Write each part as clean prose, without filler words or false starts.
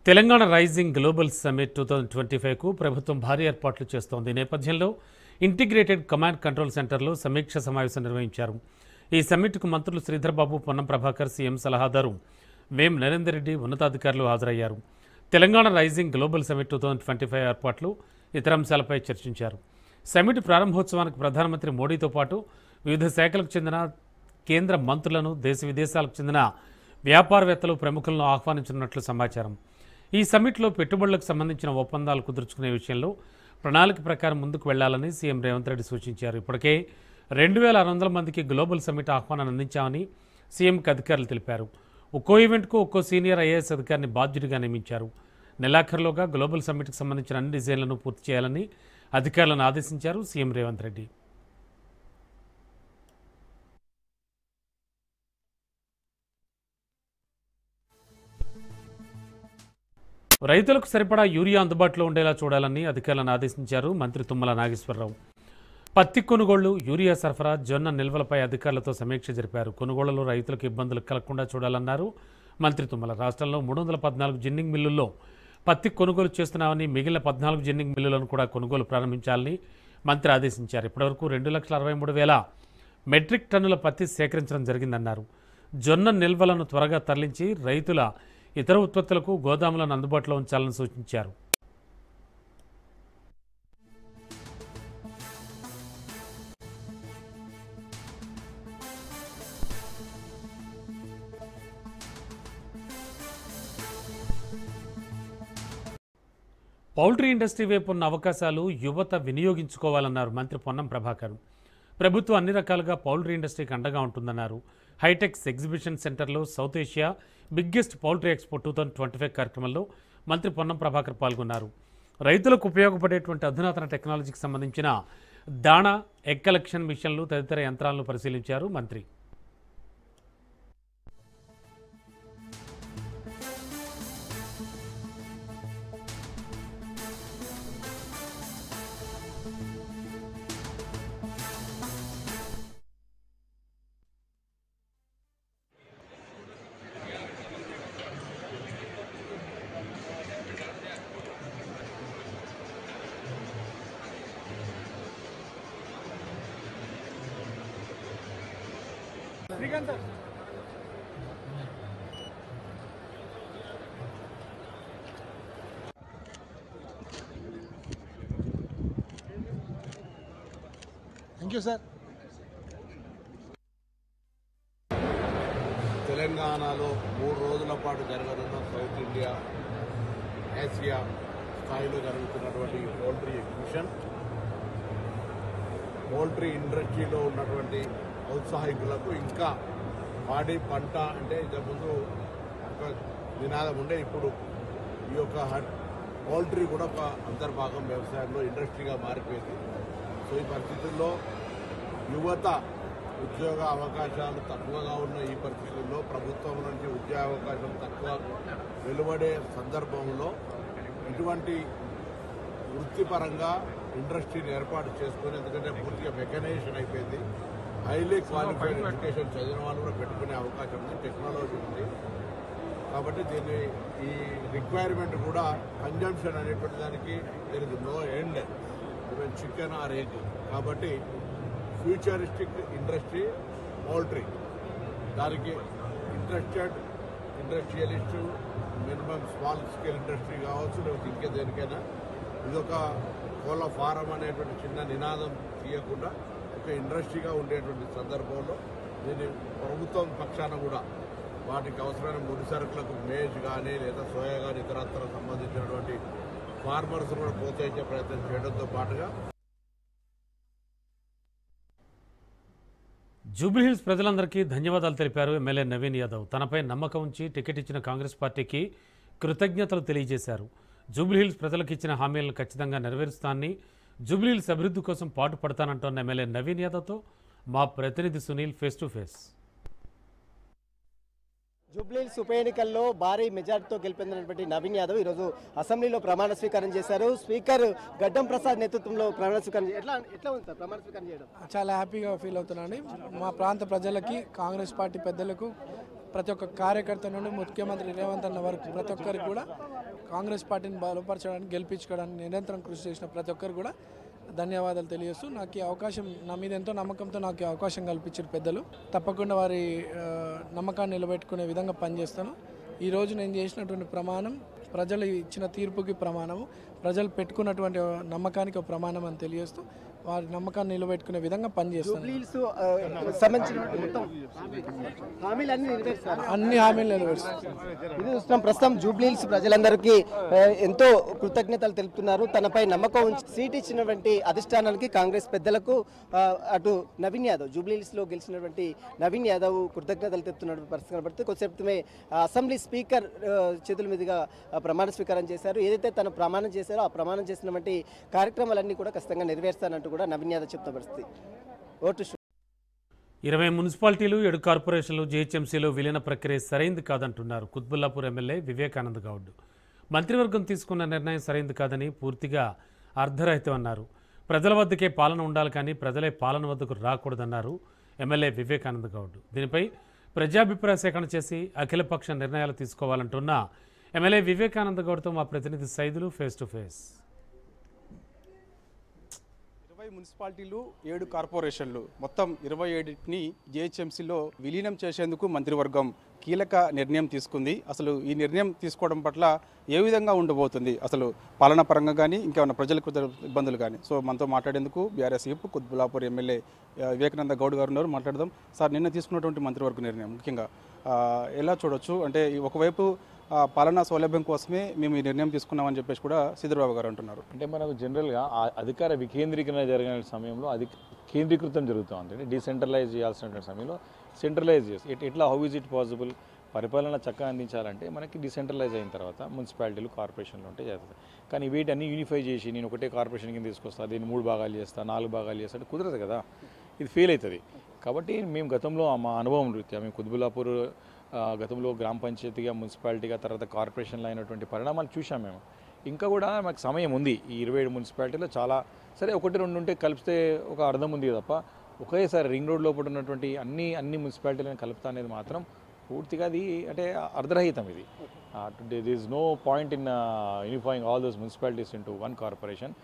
Telangana rising global summit 2025కు ప్రభుత్వం భారీ ఏర్పాట్లు చేస్తోంది. ఈ నేపథ్యంలో ఇంటిగ్రేటెడ్ కమాండ్ కంట్రోల్ సెంటర్లో సమీక్ష సమావేశం నిర్వహించారు. ఈ సమ్మిట్కు మంత్రులు శ్రీధర్ బాబు, పొన్నం ప్రభాకర్, సీఎం సలహాదారు వేం నరేందర్ రెడ్డి ఉన్నతాధికారులు హాజరయ్యారు. తెలంగాణ రైజింగ్ గ్లోబల్ సమ్మిట్ 2025 ఏర్పాట్లు, ఇతర అంశాలపై చర్చించారు. సమ్మిట్ ప్రారంభోత్సవానికి ప్రధానమంత్రి మోడీతో పాటు వివిధ శాఖలకు చెందిన కేంద్ర మంత్రులను, దేశ విదేశాలకు చెందిన వ్యాపారవేత్తలు, ప్రముఖులను ఆహ్వానించనున్నట్లు సమాచారం. ఈ సమ్మిట్లో పెట్టుబడులకు సంబంధించిన ఒప్పందాలు కుదుర్చుకునే విషయంలో ప్రణాళిక ప్రకారం ముందుకు వెళ్లాలని సీఎం రేవంత్ రెడ్డి సూచించారు. ఇప్పటికే 2600 మందికి గ్లోబల్ సమ్మిట్ ఆహ్వానాన్ని అందించామని సీఎంకి అధికారులు తెలిపారు. ఒక్కో ఈవెంట్కు ఒక్కో సీనియర్ ఐఏఎస్ అధికారిని బాధ్యుడిగా నియమించారు. నెలాఖరులోగా గ్లోబల్ సమ్మిట్కి సంబంధించిన అన్ని డిజైన్లను పూర్తి చేయాలని అధికారులను ఆదేశించారు సీఎం రేవంత్ రెడ్డి. రైతులకు సరిపడా యూరియా అందుబాటులో ఉండేలా చూడాలని అధికారులను ఆదేశించారు మంత్రి తుమ్మల నాగేశ్వరరావు. పత్తి కొనుగోళ్లు, యూరియా సరఫరా, జొన్న నిల్వలపై అధికారులతో సమీక్ష జరిపారు. కొనుగోళ్లలో రైతులకు ఇబ్బందులు కలగకుండా చూడాలన్నారు మంత్రి తుమ్మల. రాష్ట్రంలో 314 జిన్నింగ్ మిల్లుల్లో పత్తి కొనుగోలు చేస్తున్నామని, మిగిలిన 14 జిన్నింగ్ మిల్లులను కూడా కొనుగోలు ప్రారంభించాలని మంత్రి ఆదేశించారు. ఇప్పటివరకు 2,63,000 మెట్రిక్ టన్నుల పత్తి సేకరించడం జరిగిందన్నారు. జొన్న నిల్వలను త్వరగా తరలించి రైతుల ఇతర ఉత్పత్తులకు గోదాములను అందుబాటులో ఉంచాలని సూచించారు. పౌల్ట్రీ ఇండస్ట్రీ వైపు ఉన్న అవకాశాలు యువత వినియోగించుకోవాలన్నారు మంత్రి పొన్నం ప్రభాకర్. ప్రభుత్వం అన్ని రకాలుగా పౌల్ట్రీ ఇండస్ట్రీకి అండగా ఉంటుందన్నారు. హైటెక్స్ ఎగ్జిబిషన్ సెంటర్లో south Asia biggest poultry expo 2025 కార్యక్రమంలో మంత్రి పొన్నం ప్రభాకర్ పాల్గొన్నారు. రైతులకు ఉపయోగపడేటువంటి అధునాతన టెక్నాలజీకి సంబంధించిన దాణా, ఎగ్ కలెక్షన్ మిషన్లు తదితర యంత్రాలను పరిశీలించారు మంత్రి. Thank you sir. తెలంగాణలో 3 రోజుల పాటు జరగనున్న సౌత్ ఇండియా, ఆసియా స్థాయిలో జరుగుతున్నటువంటి పౌల్ట్రీ ఎగ్జిబిషన్ పౌల్ట్రీ ఇండస్ట్రీలో ఉన్నటువంటి ఔత్సాహికులకు ఇంకా పాడి పంట అంటే ఇంతకుముందు ఒక నినాదం ఉండే, ఇప్పుడు ఈ యొక్క పౌల్ట్రీ కూడా ఒక అంతర్భాగం వ్యవసాయంలో ఇండస్ట్రీగా మారిపోయింది. సో ఈ పరిస్థితుల్లో యువత ఉద్యోగ అవకాశాలు తక్కువగా ఉన్న ఈ పరిస్థితుల్లో ప్రభుత్వం నుంచి ఉద్యోగ అవకాశం తక్కువ వెలువడే సందర్భంలో ఇటువంటి వృత్తిపరంగా ఇండస్ట్రీని ఏర్పాటు చేసుకొని, ఎందుకంటే పూర్తిగా మెకనైజేషన్ అయిపోయింది, హైలీ క్వాలిఫైడ్ ఎడ్యుకేషన్ చదివిన వాళ్ళు కూడా పెట్టుకునే అవకాశం ఉంది, టెక్నాలజీ ఉంది. కాబట్టి దీన్ని ఈ రిక్వైర్మెంట్ కూడా కన్జంప్షన్ అనేటువంటి దానికి there is no end, even chicken or egg. కాబట్టి ఫ్యూచరిస్టిక్ ఇండస్ట్రీ పౌల్ట్రీ, దానికి industrialist minimum small scale industry కావచ్చు, లేకపోతే ఇంకే దేనికైనా ఇదొక కోళ్ళ ఫారం అనేటువంటి చిన్న నినాదం తీయకుండా ఒక ఇండస్ట్రీగా ఉండేటువంటి సందర్భంలో దీన్ని ప్రభుత్వం పక్షాన కూడా వాటికి అవసరమైన ముడి సరుకులకు మేజ్ కానీ లేదా సోయా కానీ ఇతరత్ర సంబంధించినటువంటి ఫార్మర్స్ కూడా ప్రోత్సహించే ప్రయత్నం చేయడంతో పాటుగా జూబ్లీహిల్స్ ప్రజలందరికీ ధన్యవాదాలు తెలిపారు ఎమ్మెల్యే నవీన్ యాదవ్. తనపై నమ్మకం ఉంచి టికెట్ ఇచ్చిన కాంగ్రెస్ పార్టీకి కృతజ్ఞతలు తెలియజేశారు. జూబ్లీహిల్స్ ప్రజలకు ఇచ్చిన హామీలను ఖచ్చితంగా నెరవేరుస్తానని, జూబ్లీహిల్స్ అభివృద్ధి కోసం పాటు పడతానంటోన్న ఎమ్మెల్యే నవీన్ యాదవ్తో మా ప్రతినిధి Sunil face to face. Jubilee Hills ఉప ఎన్నికల్లో భారీ మెజార్టీతో గెలిపొందినటువంటి నవీన్ యాదవ్ ఈరోజు అసెంబ్లీలో ప్రమాణ స్వీకారం చేశారు. స్పీకర్ గడ్డం ప్రసాద్ నేతృత్వంలో ప్రమాణ స్వీకారం ఎట్లా ఉంది సార్ ప్రమాణ స్వీకారం చేయడం? చాలా హ్యాపీగా ఫీల్ అవుతున్నాను. మా ప్రాంత ప్రజలకి, కాంగ్రెస్ పార్టీ పెద్దలకు ప్రతి ఒక్క కార్యకర్త నుండి ముఖ్యమంత్రి రేవంత్ అన్న వరకు ప్రతి ఒక్కరికి కూడా కాంగ్రెస్ పార్టీని బలపరచడానికి గెలిపించుకోవడానికి నిరంతరం కృషి చేసిన ప్రతి ఒక్కరు కూడా ధన్యవాదాలు తెలియజేస్తూ నాకు ఈ అవకాశం నా మీద ఎంతో నమ్మకంతో నాకు ఈ అవకాశం కల్పించారు పెద్దలు. తప్పకుండా వారి నమ్మకాన్ని నిలబెట్టుకునే విధంగా పనిచేస్తాను. ఈరోజు నేను చేసినటువంటి ప్రమాణం ప్రజలు ఇచ్చిన తీర్పుకి ప్రమాణము, ప్రజలు పెట్టుకున్నటువంటి నమ్మకానికి ఒక ప్రమాణం అని తెలియజేస్తూ వారి నమ్మకాన్ని నిలబెట్టుకునే విధంగా పనిచేస్తాను. అన్ని హామీలు నెరవేరుస్తారు. ఇది చూస్తున్నాం. ప్రస్తుతం జూబ్లీహిల్స్ ప్రజలందరికీ ఎంతో కృతజ్ఞతలు తెలుపుతున్నారు. తనపై నమ్మకం ఉంచి సీట్ ఇచ్చినటువంటి అధిష్టానానికి కాంగ్రెస్ పెద్దలకు అటు నవీన్ యాదవ్ జూబ్లీహిల్స్లో గెలిచినటువంటి నవీన్ యాదవ్ కృతజ్ఞతలు తెలుపుతున్నటువంటి పరిస్థితి కనబడుతుంది. కొద్దిసేపమే అసెంబ్లీ స్పీకర్ చేతుల మీదుగా ప్రమాణ స్వీకారం చేశారు. ఏదైతే తను ప్రమాణం చేశారో ఆ ప్రమాణం చేసినటువంటి కార్యక్రమాలన్నీ కూడా ఖచ్చితంగా నెరవేరుస్తానంటూ కూడా నవీన్ యాదవ్ చెప్తున్న పరిస్థితి. 20 మున్సిపాలిటీలు 7 కార్పొరేషన్లు జీహెచ్ఎంసీలో విలీన ప్రక్రియ సరైంది కాదంటున్నారు కుత్బుల్లాపూర్ ఎమ్మెల్యే వివేకానంద్ గౌడ్. మంత్రివర్గం తీసుకున్న నిర్ణయం సరైంది కాదని, పూర్తిగా అర్ధరహితం అన్నారు. ప్రజల వద్దకే పాలన ఉండాలి కానీ ప్రజలే పాలన వద్దకు రాకూడదన్నారు ఎమ్మెల్యే వివేకానంద్ గౌడ్. దీనిపై ప్రజాభిప్రాయ సేకరణ చేసి అఖిలపక్ష నిర్ణయాలు తీసుకోవాలంటున్న ఎమ్మెల్యే వివేకానంద గౌడ్తో మా ప్రతినిధి సైదులు ఫేస్ టు ఫేస్. 20 మున్సిపాలిటీలు 7 కార్పొరేషన్లు మొత్తం 27ని జీహెచ్ఎంసీలో విలీనం చేసేందుకు మంత్రివర్గం కీలక నిర్ణయం తీసుకుంది. అసలు ఈ నిర్ణయం తీసుకోవడం పట్ల ఏ విధంగా ఉండబోతుంది, అసలు పాలనా పరంగా కానీ ఇంకేమైనా ప్రజలకు ఇబ్బందులు కానీ. సో మనతో మాట్లాడేందుకు బీఆర్ఎస్ ఈప్ కుత్బుల్లాపూర్ ఎమ్మెల్యే వివేకానంద గౌడ్ గారు ఉన్నారు. మాట్లాడదాం. సార్, నిన్న తీసుకున్నటువంటి మంత్రివర్గ నిర్ణయం ముఖ్యంగా ఎలా చూడొచ్చు? అంటే ఒకవైపు పాలనా సౌలభ్యం కోసమే మేము ఈ నిర్ణయం తీసుకున్నామని చెప్పేసి కూడా శ్రీధర్బాబు గారు అంటున్నారు. అంటే మనకు జనరల్గా అధికార వికేంద్రీకరణ జరిగిన సమయంలో అది కేంద్రీకృతం జరుగుతూ ఉంది. అంటే డీసెంట్రలైజ్ చేయాల్సినటువంటి సమయంలో సెంట్రలైజ్ చేసి ఎట్లా హౌ ఈజ్ ఇట్ పాసిబుల్? పరిపాలన చక్కగా అందించాలంటే మనకి డిసెంట్రలైజ్ అయిన తర్వాత మున్సిపాలిటీలు కార్పొరేషన్లు ఉంటే చేస్తుంది. కానీ వీటన్ని యూనిఫై చేసి నేను ఒకటే కార్పొరేషన్ కింద తీసుకొస్తాను, దీన్ని 3 భాగాలు చేస్తాను, 4 భాగాలు చేస్తాను, కుదరదు కదా, ఇది ఫెయిల్ అవుతుంది. కాబట్టి మేము గతంలో మా అనుభవం రీత్యా మేము కుత్బుల్లాపూర్ గతంలో గ్రామ పంచాయతీగా మున్సిపాలిటీగా తర్వాత కార్పొరేషన్లో అయినటువంటి పరిణామాలు చూసాం మేము. ఇంకా కూడా మాకు సమయం ఉంది. ఈ 27 మున్సిపాలిటీలో చాలా సరే 1-2 ఉంటే కలిపితే ఒక అర్థం ఉంది తప్ప ఒకేసారి రింగ్ రోడ్ లోపల ఉన్నటువంటి అన్ని మున్సిపాలిటీలను కలుపుతా అనేది మాత్రం పూర్తిగా అది అంటే అర్ధరహితం. ఇది there is no point in unifying all those municipalities into one corporation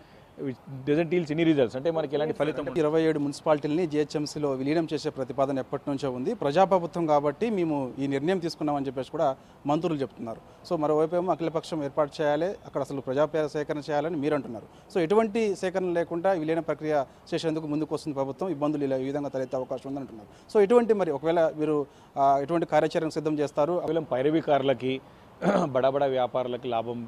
which doesn't yields any results. అంటే మనకి ఎలాంటి ఫలితం 27 మున్సిపాలిటీలని జీహెచ్ఎంసీలో విలీనం చేసే ప్రతిపాదన ఎప్పటి నుంచో ఉంది. ప్రజాప్రభుత్వం కాబట్టి మేము ఈ నిర్ణయం తీసుకున్నామని చెప్పేసి కూడా మంత్రులు చెప్తున్నారు. సో మరోవైపు ఏమో అఖిలపక్షం ఏర్పాటు చేయాలి, అక్కడ అసలు ప్రజాప్రాయ సేకరణ చేయాలని మీరు అంటున్నారు. సో ఎటువంటి సేకరణ లేకుండా విలీన ప్రక్రియ చేసేందుకు ముందుకు వస్తుంది ప్రభుత్వం, ఇబ్బందులు ఇలా ఈ విధంగా తలెత్తే అవకాశం ఉందని అంటున్నారు. సో ఎటువంటి మరి ఒకవేళ మీరు ఎటువంటి కార్యాచరణ సిద్ధం చేస్తారు? కేవలం పైరవీకారులకి బడా వ్యాపారులకి లాభం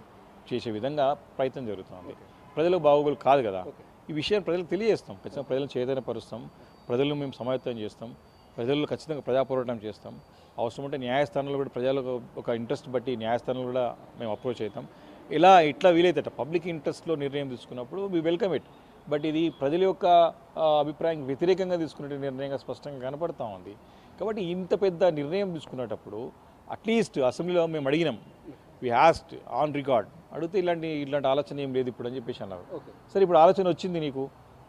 చేసే విధంగా ప్రయత్నం జరుగుతుంది. ప్రజలకు బాగోగులు కాదు కదా. ఈ విషయాన్ని ప్రజలకు తెలియజేస్తాం, ఖచ్చితంగా ప్రజలను చైతన్యపరుస్తాం, ప్రజలను మేము సమాయత్తం చేస్తాం, ప్రజల్లో ఖచ్చితంగా ప్రజాపోరాటం చేస్తాం. అవసరం ఉంటే న్యాయస్థానంలో కూడా ప్రజలకు ఒక ఇంట్రెస్ట్ బట్టి న్యాయస్థానంలో కూడా మేము అప్రోచ్ అవుతాం. ఇట్లా వీలైతే పబ్లిక్ ఇంట్రెస్ట్లో నిర్ణయం తీసుకున్నప్పుడు వీ వెల్కమ్ ఇట్. బట్ ఇది ప్రజల యొక్క అభిప్రాయం వ్యతిరేకంగా తీసుకునే నిర్ణయంగా స్పష్టంగా కనపడతా ఉంది. కాబట్టి ఇంత పెద్ద నిర్ణయం తీసుకునేటప్పుడు అట్లీస్ట్ అసెంబ్లీలో మేము అడిగినాం, వీ హ్యాస్ట్ ఆన్ రికార్డ్ అడిగితే ఇలాంటి ఆలోచన ఏం లేదు ఇప్పుడు అని చెప్పేసి అన్నారు. సరే, ఇప్పుడు ఆలోచన వచ్చింది నీకు,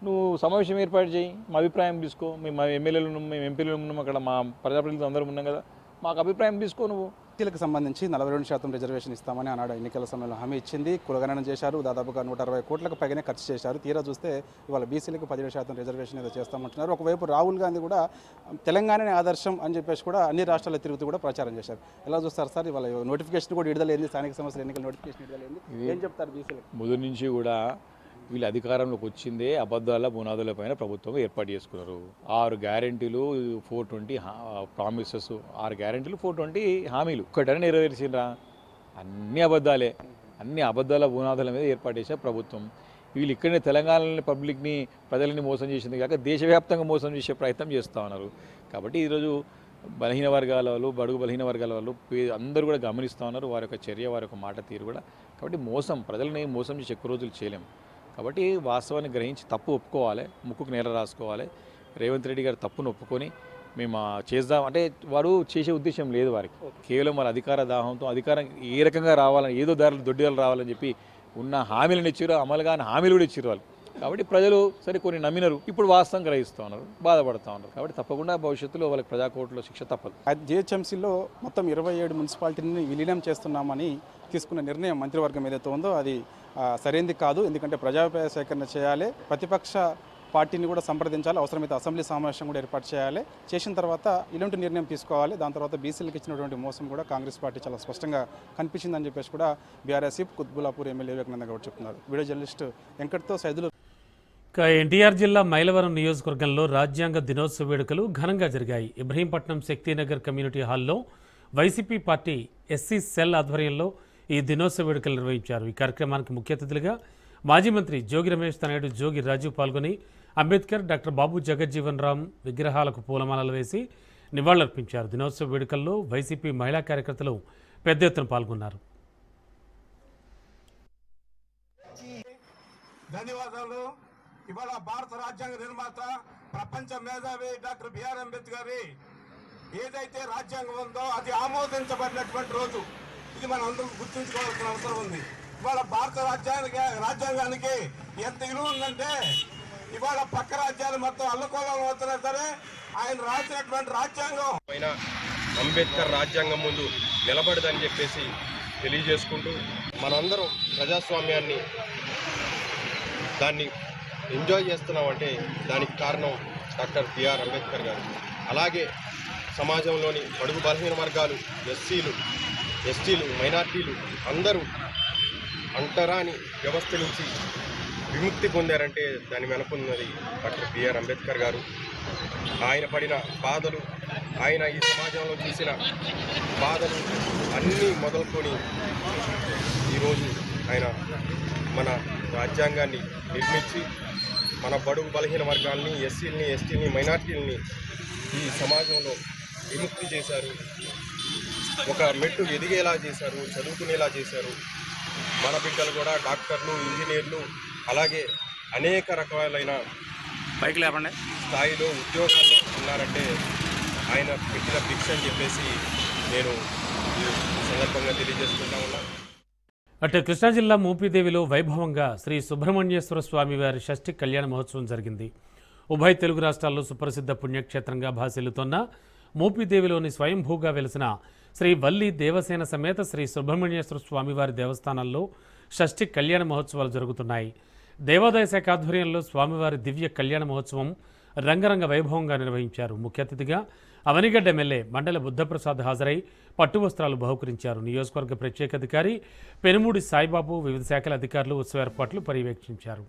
నువ్వు సమావేశం ఏర్పాటు చేయి, మా అభిప్రాయం తీసుకో. మేము ఎమ్మెల్యేలు ఉన్నాం, మేము ఎంపీలు ఉన్నాం, అక్కడ మా ప్రజాప్రతినిధులు అందరం ఉన్నాం కదా, మాకు అభిప్రాయం తీసుకో నువ్వు. బీసీలకు సంబంధించి 42% రిజర్వేషన్ ఇస్తామని ఆనాడు ఎన్నికల సమయంలో హామీ ఇచ్చింది. కులగణన చేశారు, దాదాపుగా 160 కోట్లకు పైగానే ఖర్చు చేశారు. తీరా చూస్తే ఇవాళ బీసీలకు 17% రిజర్వేషన్ ఏదో చేస్తామంటున్నారు. ఒకవైపు రాహుల్ గాంధీ కూడా తెలంగాణనే ఆదర్శం అని చెప్పేసి కూడా అన్ని రాష్ట్రాల తిరుగుతూ కూడా ప్రచారం చేశారు. ఎలా చూస్తారు సార్? ఇవాళ నోటిఫికేషన్ కూడా విడుదలైంది, స్థానిక సంస్థల ఎన్నికల నోటిఫికేషన్ విడుదలైంది, ఏం చెప్తారు బీసీలకు? ముందు నుంచి కూడా వీళ్ళు అధికారంలోకి వచ్చిందే అబద్ధాల పునాదులపైన ప్రభుత్వం ఏర్పాటు చేసుకున్నారు. 6 గ్యారెంటీలు, 420 ప్రామిసెస్, 6 గ్యారెంటీలు, 420 హామీలు ఒక్కటనే నెరవేర్చిండ్రా? అన్ని అబద్ధాలే. అన్ని అబద్ధాల పునాదుల మీద ఏర్పాటు చేసే ప్రభుత్వం. వీళ్ళు ఇక్కడనే తెలంగాణలోని పబ్లిక్ని ప్రజలని మోసం చేసింది కాక దేశవ్యాప్తంగా మోసం చేసే ప్రయత్నం చేస్తూ ఉన్నారు. కాబట్టి ఈరోజు బలహీన వర్గాల వాళ్ళు, బడుగు బలహీన వర్గాల వాళ్ళు అందరూ కూడా గమనిస్తూ ఉన్నారు వారి యొక్క చర్య, వారి యొక్క మాట తీరు కూడా. కాబట్టి ప్రజలని మోసం చేసి ఎక్కువ రోజులు చేయలేము. కాబట్టి వాస్తవాన్ని గ్రహించి తప్పు ఒప్పుకోవాలి, ముక్కుకు నేల రాసుకోవాలి. రేవంత్ రెడ్డి గారు తప్పును ఒప్పుకొని మేము చేద్దాం అంటే వారు చేసే ఉద్దేశం లేదు వారికి. కేవలం వాళ్ళ అధికార దాహంతో అధికారం ఏ రకంగా రావాలని, ఏదో దారిలో దొడ్డిదారులు రావాలని చెప్పి ఉన్న హామీలను ఇచ్చారు, అమలు కాని హామీలు కూడా ఇచ్చారు వాళ్ళు. కాబట్టి ప్రజలు సరే కొన్ని నమ్మినారు, ఇప్పుడు వాస్తవం గ్రహిస్తూ ఉన్నారు, బాధపడుతూ ఉన్నారు. కాబట్టి తప్పకుండా భవిష్యత్తులో వాళ్ళకి ప్రజాకోర్టులో శిక్ష తప్పదు. జిహెచ్ఎంసీలో మొత్తం 27 మున్సిపాలిటీని విలీనం చేస్తున్నామని తీసుకున్న నిర్ణయం మంత్రివర్గం ఏదైతే ఉందో అది సరైనది కాదు. ఎందుకంటే ప్రజాభిప్రాయ సేకరణ చేయాలి, ప్రతిపక్ష పార్టీని కూడా సంప్రదించాలి, అవసరమైతే అసెంబ్లీ సమావేశం కూడా ఏర్పాటు చేయాలి. చేసిన తర్వాత ఇలాంటి నిర్ణయం తీసుకోవాలి. దాని తర్వాత బీసీలకు ఇచ్చినటువంటి మోసం కూడా కాంగ్రెస్ పార్టీ చాలా స్పష్టంగా కనిపించిందని చెప్పేసి కూడా బీఆర్ఎస్ కుత్బులాపూర్ ఎమ్మెల్యే వివేకానంద గౌడ్ చెప్తున్నారు. వీడియో జర్నలిస్ట్ వెంకట్తో సైదులు. ఎన్టీఆర్ జిల్లా మైలవరం నియోజకవర్గంలో రాజ్యాంగ దినోత్సవ వేడుకలు ఘనంగా జరిగాయి. ఇబ్రహీంపట్నం శక్తినగర్ కమ్యూనిటీ హాల్లో వైసీపీ పార్టీ ఎస్సీ సెల్ ఆధ్వర్యంలో ఈ దినోత్సవ వేడుకలు నిర్వహించారు. ఈ కార్యక్రమానికి ముఖ్య అతిథులుగా మాజీ మంత్రి జోగి రమేష్ తనయుడు జోగి రాజు పాల్గొని అంబేద్కర్, డాక్టర్ బాబు జగజ్జీవన్ రామ్ విగ్రహాలకు పూలమాలలు వేసి నివాళులర్పించారు. దినోత్సవ వేడుకల్లో వైసీపీ మహిళా కార్యకర్తలు పెద్ద ఎత్తున పాల్గొన్నారు. ధన్యవాదాలు. ఇవాళ భారత రాజ్యాంగ నిర్మాత ప్రపంచ మేధావి డాక్టర్ బిఆర్ అంబేద్కర్ ఏదైతే రాజ్యాంగం ఉందో అది ఆమోదించబడినటువంటి రోజు. ఇది మనం అందరూ గుర్తుంచుకోవాల్సిన అవసరం ఉంది. ఇవాళ భారత రాజ్యాంగానికి ఎంత విలువ ఉందంటే ఇవాళ పక్క రాజ్యాలు మొత్తం అల్లకోలం అవుతున్నా సరే ఆయన రాసినటువంటి రాజ్యాంగం పైన అంబేద్కర్ రాజ్యాంగం ముందు నిలబడదని చెప్పేసి తెలియజేసుకుంటూ మనందరం ప్రజాస్వామ్యాన్ని దాన్ని ఎంజాయ్ చేస్తున్నామంటే దానికి కారణం డాక్టర్ బిఆర్ అంబేద్కర్ గారు. అలాగే సమాజంలోని బడుగు బలహీన వర్గాలు, ఎస్సీలు, ఎస్టీలు, మైనార్టీలు అందరూ అంటరాని వ్యవస్థ నుంచి విముక్తి పొందారంటే దాని వెనుకున్నది డాక్టర్ బిఆర్ అంబేద్కర్ గారు. ఆయన పడిన బాధలు, ఆయన ఈ సమాజంలో చూసిన బాధలు అన్నీ మొదలుకొని ఈరోజు ఆయన మన రాజ్యాంగాన్ని నిర్మించి మన బడుగు బలహీన వర్గాల్ని, ఎస్సీలని, ఎస్టీని, మైనార్టీలని ఈ సమాజంలో విముక్తి చేశారు. ఒక మెట్టు ఎదిగేలా చేశారు, చదువుకునేలా చేశారు. మన బిడ్డలు కూడా డాక్టర్లు, ఇంజనీర్లు, అలాగే అనేక రకాలైన స్థాయిలో ఉద్యోగాల్లో ఉన్నారంటే ఆయన పెట్టిన భిక్ష అని చెప్పేసి నేను ఈ సందర్భంగా తెలియజేసుకుంటా ఉన్నాను. అటు కృష్ణా జిల్లా మోపిదేవిలో వైభవంగా శ్రీ సుబ్రహ్మణ్యేశ్వర స్వామి వారి షష్ఠి కళ్యాణ మహోత్సవం జరిగింది. ఉభయ తెలుగు రాష్ట్రాల్లో సుప్రసిద్ధ పుణ్యక్షేత్రంగా భాసిల్లుతోన్న మోపిదేవిలోని స్వయంభూగా వెలిసిన శ్రీ వల్లి దేవసేన సమేత శ్రీ సుబ్రహ్మణ్యేశ్వర స్వామివారి దేవస్థానంలో షష్ఠి కళ్యాణ మహోత్సవాలు జరుగుతున్నాయి. దేవాదాయ శాఖ ఆధ్వర్యంలో స్వామివారి దివ్య కళ్యాణ మహోత్సవం రంగరంగ వైభవంగా నిర్వహించారు. ముఖ్య అతిథిగా అవనిగడ్డ ఎమ్మెల్యే మండల బుద్ధప్రసాద్ హాజరై పట్టు వస్త్రాలు బహుకరించారు. నియోజకవర్గ ప్రత్యేక అధికారి పెనుమూడి సాయిబాబు, వివిధ శాఖల అధికారులు ఉత్సవ ఏర్పాట్లు పర్యవేక్షించారు.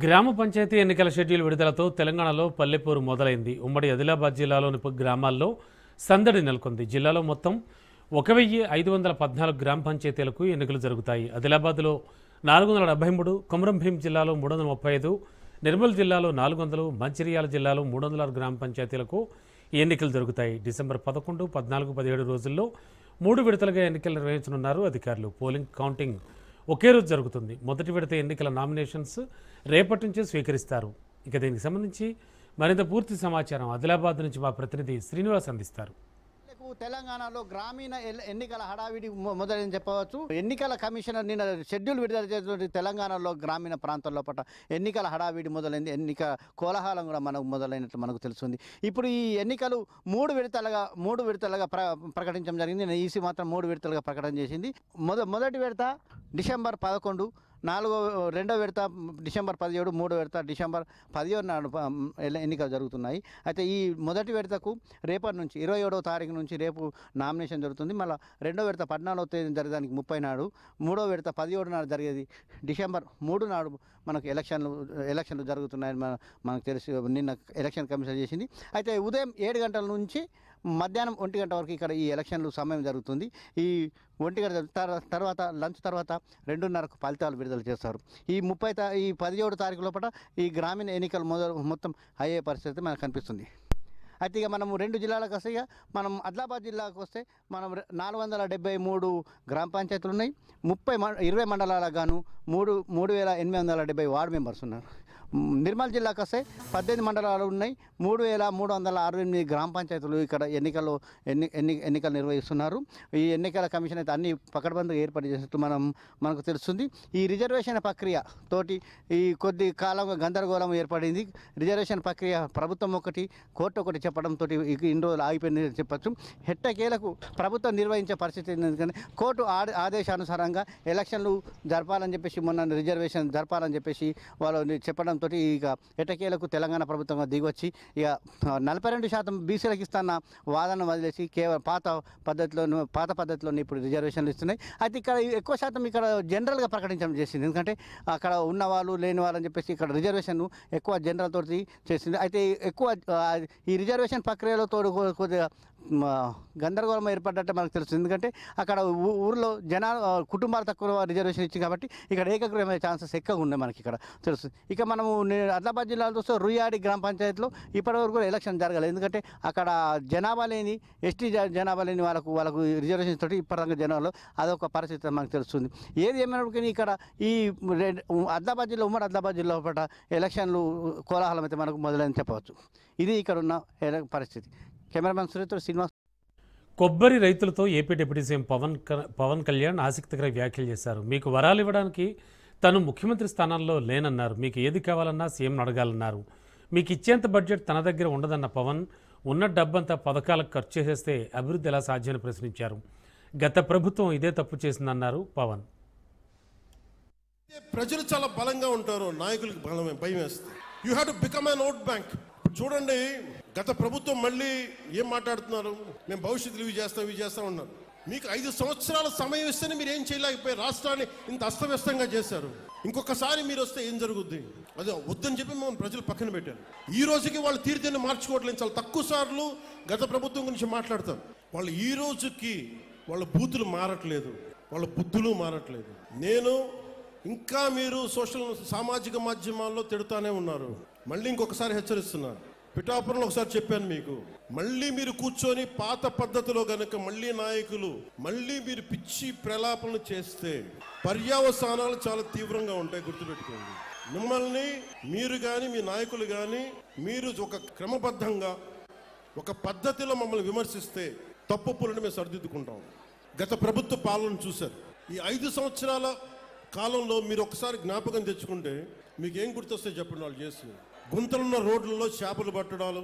గ్రామ పంచాయతీ ఎన్నికల షెడ్యూల్ విడుదలతో తెలంగాణలో పల్లెపూరు మొదలైంది. ఉమ్మడి ఆదిలాబాద్ జిల్లాలోని గ్రామాల్లో సందడి నెలకొంది. జిల్లాలో మొత్తం 1514 గ్రామ పంచాయతీలకు ఎన్నికలు జరుగుతాయి. ఆదిలాబాద్లో 473, కొమరంభీం జిల్లాలో 335, నిర్మల్ జిల్లాలో 400, మంచిర్యాల జిల్లాలో 306 గ్రామ పంచాయతీలకు ఈ ఎన్నికలు జరుగుతాయి. డిసెంబర్ 11, 14, 17 రోజుల్లో 3 విడతలుగా ఎన్నికలు నిర్వహించనున్నారు అధికారులు. పోలింగ్ కౌంటింగ్ ఒకే రోజు జరుగుతుంది. మొదటి విడత ఎన్నికల నామినేషన్స్ రేపటి నుంచే స్వీకరిస్తారు. ఇక దీనికి సంబంధించి మరింత పూర్తి సమాచారం ఆదిలాబాద్ నుంచి మా ప్రతినిధి శ్రీనివాస్ అందిస్తారు. తెలంగాణలో గ్రామీణ ఎన్నికల హడావిడి మొదలైందని చెప్పవచ్చు. ఎన్నికల కమిషనర్ నిన్న షెడ్యూల్ విడుదల చేసిన తెలంగాణలో గ్రామీణ ప్రాంతాల్లో పట్ల ఎన్నికల హడావిడి మొదలైంది. ఎన్నిక కోలాహలం కూడా మనకు మొదలైనట్లు మనకు తెలుస్తుంది. ఇప్పుడు ఈ ఎన్నికలు మూడు విడతలుగా ప్రకటించడం జరిగింది. ఈసీ మాత్రం 3 విడతలుగా ప్రకటన చేసింది. మొదటి విడత డిసెంబర్ 11, రెండో విడత డిసెంబర్ 17, మూడో విడత డిసెంబర్ 17 నాడు ఎన్నికలు జరుగుతున్నాయి. అయితే ఈ మొదటి విడతకు రేపటి నుంచి 27వ తారీఖు నుంచి రేపు నామినేషన్ జరుగుతుంది. మళ్ళీ రెండో విడత 14వ తేదీ జరగడానికి 30 నాడు, మూడో విడత 17 నాడు జరిగేది. డిసెంబర్ 3 నాడు మనకు ఎలక్షన్లు జరుగుతున్నాయని మనకు తెలిసి నిన్న ఎలక్షన్ కమిషన్ చేసింది. అయితే ఉదయం 7 గంటల నుంచి మధ్యాహ్నం 1 గంట వరకు ఇక్కడ ఈ ఎలక్షన్లు సమయం జరుగుతుంది. ఈ 1 గంట తర్వాత లంచ్ తర్వాత 2:30కు ఫలితాలు విడుదల చేస్తారు. ఈ 17 తారీఖు లోపల ఈ గ్రామీణ ఎన్నికలు మొత్తం అయ్యే పరిస్థితి మనకు కనిపిస్తుంది. అయితే ఇక మనం 2 జిల్లాలకు వస్తే, ఇక మనం ఆదిలాబాద్ జిల్లాకు వస్తే మనం 473 గ్రామ పంచాయతీలు ఉన్నాయి. 20 మండలాలకు గాను 3,870 వార్డు మెంబర్స్ ఉన్నారు. నిర్మల్ జిల్లాకు వస్తే 18 మండలాలు ఉన్నాయి. 3,368 గ్రామ పంచాయతీలు ఇక్కడ ఎన్నికలు నిర్వహిస్తున్నారు. ఈ ఎన్నికల కమిషన్ అయితే అన్ని పకడ్బందీగా ఏర్పాటు చేసినట్టు మనకు తెలుస్తుంది. ఈ రిజర్వేషన్ ప్రక్రియ తోటి ఈ కొద్ది కాలంగా గందరగోళం ఏర్పడింది. రిజర్వేషన్ ప్రక్రియ ప్రభుత్వం ఒకటి, కోర్టు ఒకటి చెప్పడంతో ఇన్ని రోజులు ఆగిపోయింది చెప్పచ్చు. హెట్టకేలకు ప్రభుత్వం నిర్వహించే పరిస్థితి, ఎందుకంటే కోర్టు ఆదేశానుసారంగా ఎలక్షన్లు జరపాలని చెప్పేసి, మొన్న రిజర్వేషన్ జరపాలని చెప్పేసి వాళ్ళు చెప్పడం ఇక ఎటకేలకు తెలంగాణ ప్రభుత్వం దిగొచ్చి ఇక 42% బీసీలకు ఇస్తున్న వాదన వదిలేసి కేవలం పాత పద్ధతిలోనే ఇప్పుడు రిజర్వేషన్లు ఇస్తున్నాయి. అయితే ఇక్కడ ఎక్కువ శాతం ఇక్కడ జనరల్గా ప్రకటించడం చేసింది. ఎందుకంటే అక్కడ ఉన్నవాళ్ళు లేని వాళ్ళని చెప్పేసి ఇక్కడ రిజర్వేషన్ ఎక్కువ జనరల్ తోటి చేసింది. అయితే ఎక్కువ ఈ రిజర్వేషన్ ప్రక్రియలో కొద్దిగా గందరగోళం ఏర్పడ్డట్టు మనకు తెలుస్తుంది. ఎందుకంటే అక్కడ ఊర్లో కుటుంబాలు తక్కువ రిజర్వేషన్ ఇచ్చింది కాబట్టి ఇక్కడ ఏకగ్రీవమయ్యే ఛాన్సెస్ ఎక్కువగా ఉన్నాయి మనకి ఇక్కడ తెలుస్తుంది. ఇక మనము ఆదిలాబాద్ జిల్లాలో చూస్తే రుయ్యాడి గ్రామ పంచాయతీలో ఇప్పటివరకు కూడా ఎలక్షన్ జరగలేదు. ఎందుకంటే అక్కడ జనాభా లేని ఎస్టీ జనాభా లేని వాళ్ళకు రిజర్వేషన్ తోటి ఇప్పటిదాకా జనాభాలో అదొక పరిస్థితి మనకు తెలుస్తుంది. ఏది ఏమైనప్పటికీ ఇక్కడ ఈ ఆదిలాబాద్ జిల్లా, ఉమ్మడి ఆదిలాబాద్ జిల్లా పట్ల ఎలక్షన్లు కోలాహలం అయితే మనకు మొదలైందని చెప్పవచ్చు. ఇది ఇక్కడ ఉన్న పరిస్థితి. కెమెరామెన్ సురేత్ర, శ్రీనివాస్. కొబ్బరి రైతులతో AP deputy CM Pawan Kalyan ఆసక్తికర వ్యాఖ్యలు చేశారు. మీకు వరాలు ఇవ్వడానికి తను ముఖ్యమంత్రి స్థానంలో లేనన్నారు. మీకు ఏది కావాలన్నా సీఎంను అడగాలన్నారు. మీకు ఇచ్చేంత బడ్జెట్ తన దగ్గర ఉండదన్న పవన్ ఉన్న డబ్బంతా పథకాలకు ఖర్చు చేసేస్తే అభివృద్ధి ఎలా సాధ్యమని ప్రశ్నించారు. గత ప్రభుత్వం ఇదే తప్పు చేసిందన్నారు పవన్. ప్రజలు చాలా బలంగా ఉంటారు, నాయకులకు భయం వేస్తుంది. You have to become an vote bank. చూడండి, గత ప్రభుత్వం మళ్ళీ ఏం మాట్లాడుతున్నారు, మేము భవిష్యత్తులో ఇవి చేస్తాం ఉన్నారు. మీకు 5 సంవత్సరాల సమయం ఇస్తేనే మీరు ఏం చేయలేకపోయి రాష్ట్రాన్ని ఇంత అస్తవ్యస్తంగా చేశారు. ఇంకొకసారి మీరు వస్తే ఏం జరుగుద్ది? అదే వద్దని చెప్పి మేము ప్రజలు పక్కన పెట్టారు. ఈ రోజుకి వాళ్ళు తీరుతేనే మార్చుకోవట్లేదు. చాలా తక్కువ సార్లు గత ప్రభుత్వం గురించి మాట్లాడతారు. వాళ్ళు ఈ రోజుకి వాళ్ళ బూతులు మారట్లేదు, వాళ్ళ బుద్ధులు మారట్లేదు. ఇంకా మీరు సామాజిక మాధ్యమాల్లో తిడుతూనే ఉన్నారు. మళ్ళీ ఇంకొకసారి హెచ్చరిస్తున్నారు. పిఠాపురంలో ఒకసారి చెప్పాను మీకు, మళ్ళీ మీరు కూర్చొని పాత పద్ధతిలో గనక మళ్ళీ నాయకులు మీరు పిచ్చి ప్రలాపనలు చేస్తే పర్యవసానాలు చాలా తీవ్రంగా ఉంటాయి. గుర్తుపెట్టుకోండి. మిమ్మల్ని మీరు కానీ మీ నాయకులు కానీ మీరు ఒక క్రమబద్ధంగా ఒక పద్ధతిలో మమ్మల్ని విమర్శిస్తే తప్పులను మేము సరిదిద్దుకుంటాం. గత ప్రభుత్వ పాలన చూశారు. ఈ 5 సంవత్సరాల కాలంలో మీరు ఒకసారి జ్ఞాపకం తెచ్చుకుంటే మీకు ఏం గుర్తొస్తే చెప్పండి. వాళ్ళు చేసి గుంతలున్న రోడ్లలో చేపలు పట్టడాలు,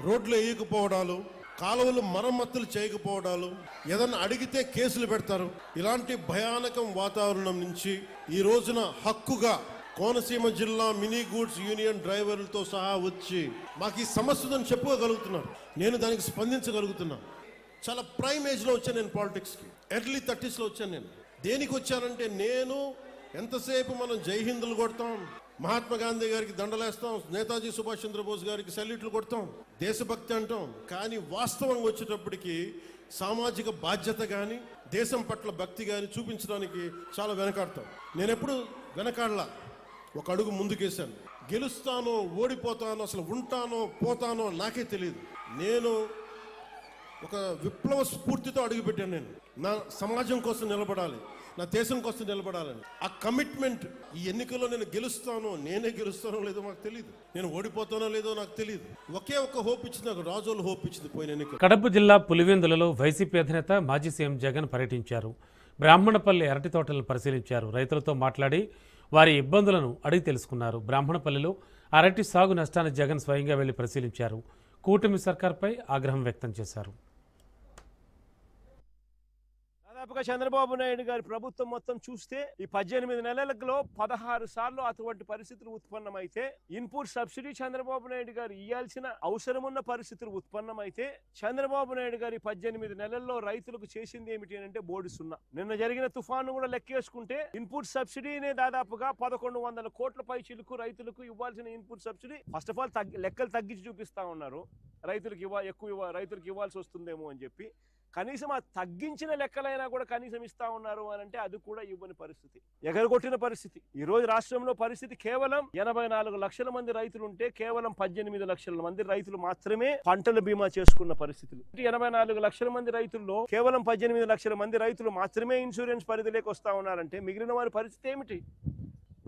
రోడ్లు వేయకపోవడాలు, కాలువలు మరమ్మతులు చేయకపోవడాలు, ఏదన్నా అడిగితే కేసులు పెడతారు. ఇలాంటి భయానకం వాతావరణం నుంచి ఈ రోజున హక్కుగా కోనసీమ జిల్లా మినీ గూడ్స్ యూనియన్ డ్రైవర్లతో సహా వచ్చి మాకు ఈ సమస్యను చెప్పుకోగలుగుతున్నారు. నేను దానికి స్పందించగలుగుతున్నా. చాలా ప్రైమ్ ఏజ్లో వచ్చాను నేను పాలిటిక్స్కి. ఎర్లీ 30sలో వచ్చాను నేను. దేనికి వచ్చానంటే, నేను ఎంతసేపు మనం జై హిందులు కొడతాం, మహాత్మా గాంధీ గారికి దండలేస్తాం, నేతాజీ సుభాష్ చంద్రబోస్ గారికి సెల్యూట్లు కొడతాం, దేశభక్తి అంటాం. కానీ వాస్తవంగా వచ్చేటప్పటికి సామాజిక బాధ్యత కానీ దేశం పట్ల భక్తి కానీ చూపించడానికి చాలా వెనకాడతాం. నేను ఎప్పుడు వెనకాడలా, ఒక అడుగు ముందుకేశాను. గెలుస్తానో ఓడిపోతానో అసలు ఉంటానో పోతానో నాకే తెలియదు. నేను ఒక విప్లవ స్ఫూర్తితో అడుగుపెట్టాను. నేను నా సమాజం కోసం నిలబడాలి, నా దేశం కోసం నిలబడాలని ఆ కమిట్మెంట్. ఈ ఎన్నికల్లో నేను గెలుస్తానో, నేనే గెలుస్తానో లేదో నాకు తెలియదు, నేను ఓడిపోతానో లేదో నాకు తెలియదు. ఒకే ఒక్క హోప్ ఇచ్చింది నాకు, రాజోలు హోప్ ఇచ్చింది పోయిన ఎన్నిక. కడప జిల్లా పులివెందులలో వైసీపీ అధినేత మాజీ సీఎం జగన్ పర్యటించారు. బ్రాహ్మణపల్లి అరటి తోటలను పరిశీలించారు. రైతులతో మాట్లాడి వారి ఇబ్బందులను అడిగి తెలుసుకున్నారు. బ్రాహ్మణపల్లిలో అరటి సాగు నష్టాన్ని జగన్ స్వయంగా వెళ్లి పరిశీలించారు. కూటమి సర్కార్పై ఆగ్రహం వ్యక్తం చేశారు. దాదాపుగా చంద్రబాబు నాయుడు గారి ప్రభుత్వం మొత్తం చూస్తే ఈ 18 నెలలలో 16 సార్లు అటువంటి పరిస్థితులు ఉత్పన్నమైతే, ఇన్పుట్ సబ్సిడీ చంద్రబాబు నాయుడు గారు ఇవ్వాల్సిన అవసరం ఉన్న పరిస్థితులు ఉత్పన్నమైతే, చంద్రబాబు నాయుడు గారి 18 నెలల్లో రైతులకు చేసింది ఏమిటి అంటే బోర్డు సున్నా. నిన్న జరిగిన తుఫాను కూడా లెక్కేసుకుంటే ఇన్పుట్ సబ్సిడీనే దాదాపుగా 1100 కోట్ల పై చిలుకు రైతులకు ఇవ్వాల్సిన input subsidy first of all లెక్కలు తగ్గించి చూపిస్తా ఉన్నారు. రైతులకు ఇవ్వాల్సి వస్తుందేమో అని చెప్పి కనీసం ఆ తగ్గించిన లెక్కలైనా కూడా కనీసం ఇస్తా ఉన్నారు అని అంటే అది కూడా ఇవ్వని పరిస్థితి, ఎగరగొట్టిన పరిస్థితి. ఈ రోజు రాష్ట్రంలో పరిస్థితి కేవలం 84 లక్షల మంది రైతులు ఉంటే కేవలం 18 లక్షల మంది రైతులు మాత్రమే పంటల బీమా చేసుకున్న పరిస్థితులు. 84 లక్షల మంది రైతుల్లో కేవలం 18 లక్షల మంది రైతులు మాత్రమే ఇన్సూరెన్స్ పరిధిలోకి వస్తా ఉన్నారంటే మిగిలిన వారి పరిస్థితి ఏమిటి?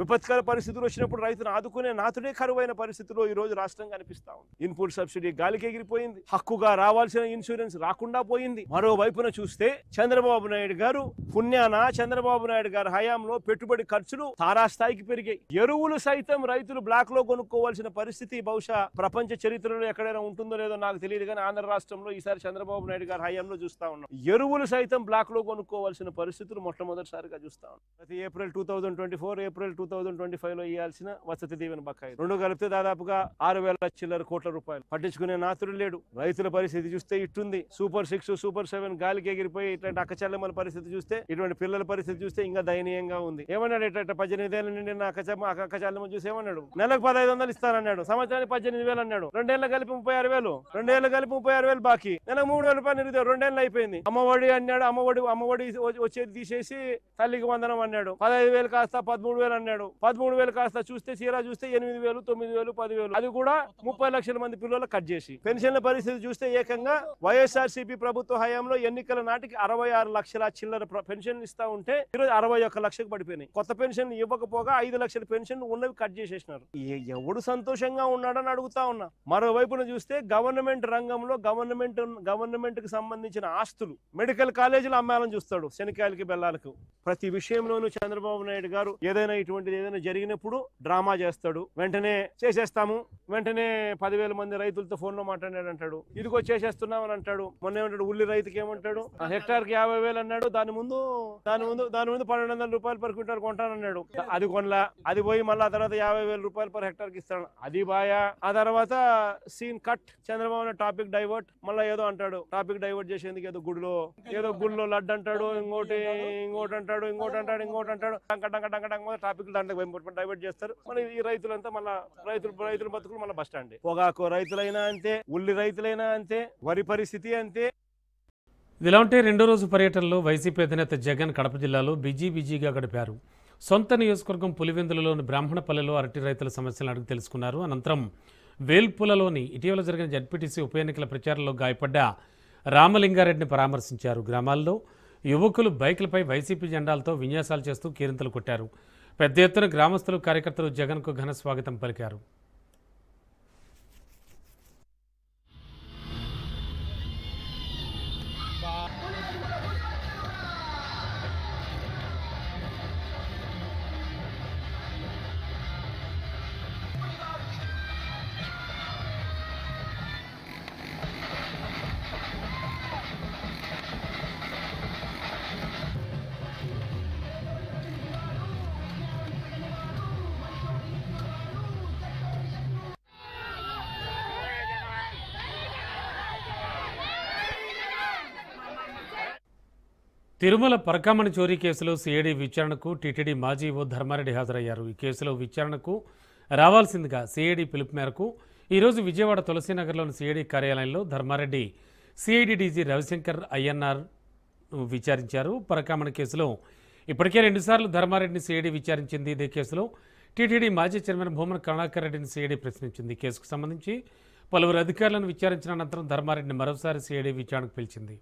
విపత్కర పరిస్థితులు వచ్చినప్పుడు రైతును ఆదుకునే నాతుడే కరువైన పరిస్థితిలో ఈ రోజు రాష్ట్రం కనిపిస్తా ఉంది. ఇన్పుట్ సబ్సిడీ గాలికి ఎగిరిపోయింది, హక్కుగా రావాల్సిన ఇన్సూరెన్స్ రాకుండా పోయింది. మరోవైపున చూస్తే చంద్రబాబు నాయుడు గారు పుణ్యాన చంద్రబాబు నాయుడు గారి హయాంలో పెట్టుబడి ఖర్చులు తారాస్థాయికి పెరిగాయి. ఎరువులు సైతం రైతులు బ్లాక్ లో కొనుక్కోవాల్సిన పరిస్థితి బహుశా ప్రపంచ చరిత్రలో ఎక్కడైనా ఉంటుందో లేదో నాకు తెలియదు, కానీ ఆంధ్ర రాష్ట్రంలో ఈసారి చంద్రబాబు నాయుడు గారి హయాంలో చూస్తా ఉన్నాం. ఎరువులు సైతం బ్లాక్ లో కొనుక్కోవాల్సిన పరిస్థితులు మొట్టమొదటిసారిగా చూస్తా ఉన్నాం. ప్రతి ఏప్రిల్ 2024, ఏప్రిల్ 2025లో ఇవ్వాల్సిన వసతి దీవెన బకాయి రెండు కలిపితే దాదాపుగా 6,000 చిల్లర కోట్ల రూపాయలు. పట్టించుకునే నాతుడు లేడు. రైతుల పరిస్థితి చూస్తే ఇట్టుంది. సూపర్ 6, సూపర్ 7 గాలికి ఎగిరిపోయి ఇట్లాంటి అక్కచెల్లెమ్మల పరిస్థితి చూస్తే, ఇటువంటి పిల్లల పరిస్థితి చూస్తే ఇంకా దయనీయంగా ఉంది. ఏమన్నాడు? ఇట్లా 18 ఏళ్ళ నుండి నా అక్కచెల్లెమ్మ చూసి ఏమన్నాడు? నెలకు 1500 ఇస్తానన్నాడు, సంవత్సరానికి 18,000 అన్నాడు. 2 ఏళ్ళు కలిపి 36,000, 2 ఏళ్ళు కలిపి 36,000 బాకీ, నెలకు 3,000 రూపాయలు నిరుద్యోగం. 2 ఏళ్ళు అయిపోయింది. అమ్మఒడి అన్నాడు, అమ్మఒడి వచ్చేది తీసేసి తల్లికి వందనం అన్నాడు. 15,000 కాస్త 13,000 అన్నాడు. 13,000 కాస్త చూస్తే చీరా చూస్తే 8,000, 9,000, 10,000, అది కూడా 30 లక్షల మంది పిల్లలు కట్ చేసి. పెన్షన్ల పరిస్థితి చూస్తే ఏకంగా వైఎస్ఆర్సీపీ ప్రభుత్వ హయాంలో ఎన్నికల నాటికి 66 లక్షల చిల్లర పెన్షన్లు ఇస్తా ఉంటే ఈరోజు 61 లక్షకు పడిపోయినాయి. కొత్త పెన్షన్ ఇవ్వకపోగా 5 లక్షల పెన్షన్ ఉన్నవి కట్ చేసేసినారు. ఎవడు సంతోషంగా ఉన్నాడని అడుగుతా ఉన్నా. మరోవైపున చూస్తే గవర్నమెంట్ రంగంలో గవర్నమెంట్ కి సంబంధించిన ఆస్తులు మెడికల్ కాలేజీలు అమ్మాలని చూస్తాడు, శనికాయలకి బెల్లాలకు. ప్రతి విషయంలోనూ చంద్రబాబు నాయుడు గారు ఏదైనా జరిగినప్పుడు డ్రామా చేస్తాడు. వెంటనే చేసేస్తాము, వెంటనే 10,000 మంది రైతులతో ఫోన్ లో మాట్లాడాడు అంటాడు. ఇదిగో చేసేస్తున్నాం అని అంటాడు. మొన్న ఏమంటాడు? ఉల్లి రైతుకి ఏమంటాడు? హెక్టార్కి 50,000 అన్నాడు. దాని ముందు 1,200 రూపాయలు పర్ క్వింటాల్ కొంటానన్నాడు. అది కొనలా. అది పోయి మళ్ళీ ఆ తర్వాత 50,000 రూపాయలు పర్ హెక్టార్కి ఇస్తాడు. అది బాయా. ఆ తర్వాత scene cut. Chandrababu topic divert. మళ్ళీ ఏదో అంటాడు. టాపిక్ డైవర్ట్ చేసేందుకు ఏదో గుడిలో లడ్డు అంటాడు, ఇంకోటి అంటాడు. టాపిక్ దాంట్లో డైవర్ట్ చేస్తారు. మన ఈ రైతులంతా మళ్ళీ రైతుల బతుకులు మళ్ళీ బస్ స్టాండ్. పొగాకు రైతులైనా అంతే, ఉల్లి రైతులైనా అంతే, వరి పరిస్థితి అంతే. ఇదిలా ఉంటే రెండో రోజు పర్యటనలో వైసీపీ అధినేత జగన్ కడప జిల్లాలో బిజీగా గడిపారు. సొంత నియోజకవర్గం పులివెందులలోని బ్రాహ్మణపల్లిలో అరటి రైతుల సమస్యలను అడిగి తెలుసుకున్నారు. అనంతరం వేల్పులలోని ఇటీవల జరిగిన జడ్పీటీసీ ఉప ఎన్నికల ప్రచారంలో గాయపడ్డ రామలింగారెడ్డిని పరామర్శించారు. గ్రామాల్లో యువకులు బైకులపై వైసీపీ జెండాలతో విన్యాసాలు చేస్తూ కేరింతలు కొట్టారు. పెద్ద ఎత్తున గ్రామస్తులు, కార్యకర్తలు జగన్కు ఘన స్వాగతం పలికారు. తిరుమల పరకామణి చోరీ కేసులో సిఐడి విచారణకు టీటీడీ మాజీ ఓ ధర్మారెడ్డి హాజరయ్యారు. ఈ కేసులో విచారణకు రావాల్సిందిగా సిఐడి పిలుపు మేరకు ఈరోజు విజయవాడ తులసీనగర్లోని సిఐడి కార్యాలయంలో Dharma Reddy CID DG Ravishankar INR విచారించారు. పరకామణి కేసులో ఇప్పటికే 2 సార్లు ధర్మారెడ్డిని సిఐడి విచారించింది. ఇదే కేసులో టీటీడీ మాజీ చైర్మన్ భూమన కరుణాకర్ రెడ్డిని సిఐడి ప్రశ్నించింది. కేసుకు సంబంధించి పలువురు అధికారులను విచారించిన అనంతరం ధర్మారెడ్డిని మరోసారి సిఐడి విచారణకు పిలిచింది.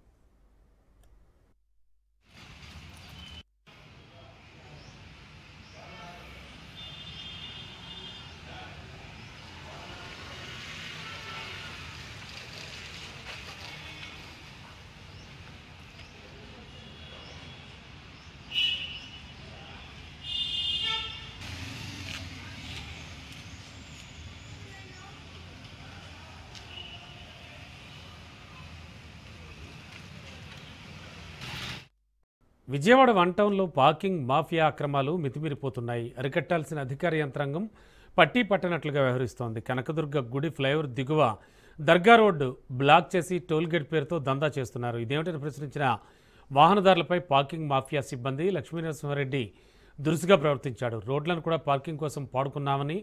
విజయవాడ వన్ టౌన్లో పార్కింగ్ మాఫియా అక్రమాలు మితిమీరిపోతున్నాయి. అరికట్టాల్సిన అధికార యంత్రాంగం పట్టీ పట్టనట్లుగా వ్యవహరిస్తోంది. కనకదుర్గ గుడి ఫ్లైఓవర్ దిగువ దర్గా రోడ్డు బ్లాక్ చేసి టోల్గేట్ పేరుతో దందా చేస్తున్నారు. ఇదేమిటని ప్రశ్నించిన వాహనదారులపై పార్కింగ్ మాఫియా సిబ్బంది లక్ష్మీనరసింహారెడ్డి దురుసుగా ప్రవర్తించాడు. రోడ్లను కూడా పార్కింగ్ కోసం పాడుకున్నామని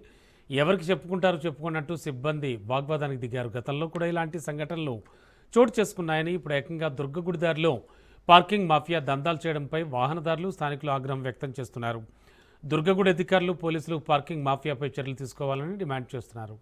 ఎవరికి చెప్పుకుంటారో చెప్పుకోండి అంటూ సిబ్బంది వాగ్వాదానికి దిగారు. గతంలో కూడా ఇలాంటి సంఘటనలు చోటు చేసుకున్నాయని ఇప్పుడు ఏకంగా దుర్గగుడి దారిలో పార్కింగ్ మాఫియా దందాలు చేయడంపై వాహనదారులు స్థానికులు ఆగ్రహం వ్యక్తం చేస్తున్నారు. దుర్గగుడి అధికారులు పోలీసులు పార్కింగ్ మాఫియాపై చర్యలు తీసుకోవాలని డిమాండ్ చేస్తున్నారు.